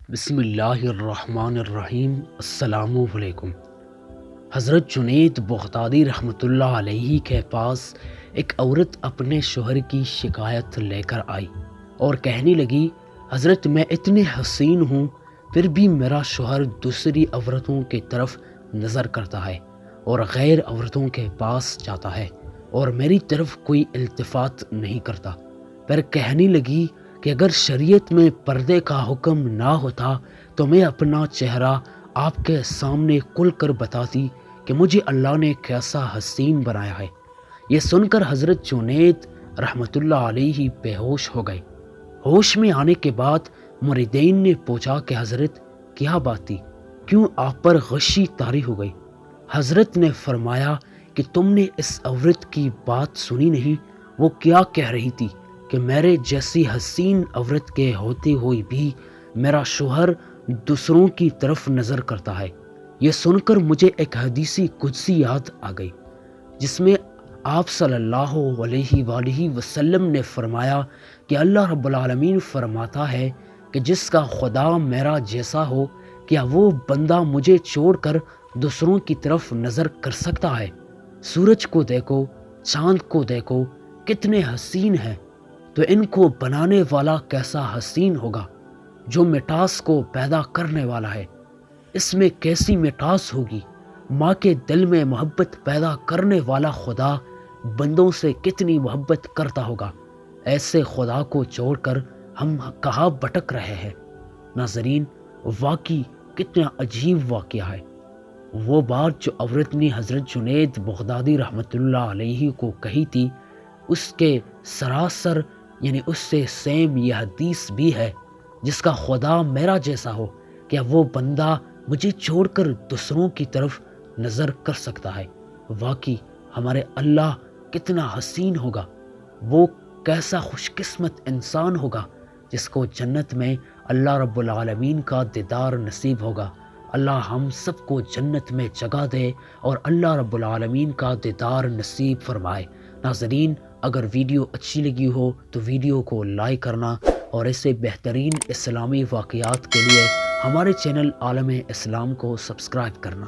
بسم اللہ الرحمن الرحیم۔ السلام علیکم۔ حضرت جنید بغدادی رحمۃ اللہ علیہ کے پاس ایک عورت اپنے شوہر کی شکایت لے کر آئی اور کہنے لگی، حضرت میں اتنے حسین ہوں پھر بھی میرا شوہر دوسری عورتوں کی طرف نظر کرتا ہے اور غیر عورتوں کے پاس جاتا ہے اور میری طرف کوئی التفات نہیں کرتا۔ پھر کہنے لگی کہ اگر شریعت میں پردے کا حکم نہ ہوتا تو میں اپنا چہرہ آپ کے سامنے کھل کر بتاتی کہ مجھے اللہ نے کیسا حسین بنایا ہے۔ یہ سن کر حضرت جنید رحمۃ اللہ علیہ بے ہوش ہو گئے۔ ہوش میں آنے کے بعد مریدین نے پوچھا کہ حضرت کیا بات تھی، کیوں آپ پر غشی طاری ہو گئی؟ حضرت نے فرمایا کہ تم نے اس عورت کی بات سنی نہیں، وہ کیا کہہ رہی تھی کہ میرے جیسی حسین عورت کے ہوتے ہوئے بھی میرا شوہر دوسروں کی طرف نظر کرتا ہے۔ یہ سن کر مجھے ایک حدیث قدسی یاد آ گئی جس میں آپ صلی اللہ علیہ وآلہ وسلم نے فرمایا کہ اللہ رب العالمین فرماتا ہے کہ جس کا خدا میرا جیسا ہو، کیا وہ بندہ مجھے چھوڑ کر دوسروں کی طرف نظر کر سکتا ہے؟ سورج کو دیکھو، چاند کو دیکھو، کتنے حسین ہیں، تو ان کو بنانے والا کیسا حسین ہوگا جو مٹاس کو پیدا کرنے والا ہے۔ اس میں کیسی مٹاس ہوگی؟ ماں کے دل میں محبت پیدا کرنے والا خدا بندوں سے کتنی محبت کرتا ہوگا۔ ایسے خدا کو چھوڑ کر ہم کہاں بھٹک رہے ہیں؟ ناظرین، واقعی کتنا عجیب واقعہ ہے۔ وہ بات جو عورت نے حضرت جنید بغدادی رحمۃ اللہ علیہ کو کہی تھی، اس کے سراسر یعنی اس سے سیم یہ حدیث بھی ہے، جس کا خدا میرا جیسا ہو، کیا وہ بندہ مجھے چھوڑ کر دوسروں کی طرف نظر کر سکتا ہے؟ واقعی ہمارے اللہ کتنا حسین ہوگا، وہ کیسا خوش قسمت انسان ہوگا جس کو جنت میں اللہ رب العالمین کا دیدار نصیب ہوگا۔ اللہ ہم سب کو جنت میں جگہ دے اور اللہ رب العالمین کا دیدار نصیب فرمائے۔ ناظرین، اگر ویڈیو اچھی لگی ہو تو ویڈیو کو لائک کرنا اور ایسے بہترین اسلامی واقعات کے لیے ہمارے چینل عالم اسلام کو سبسکرائب کرنا۔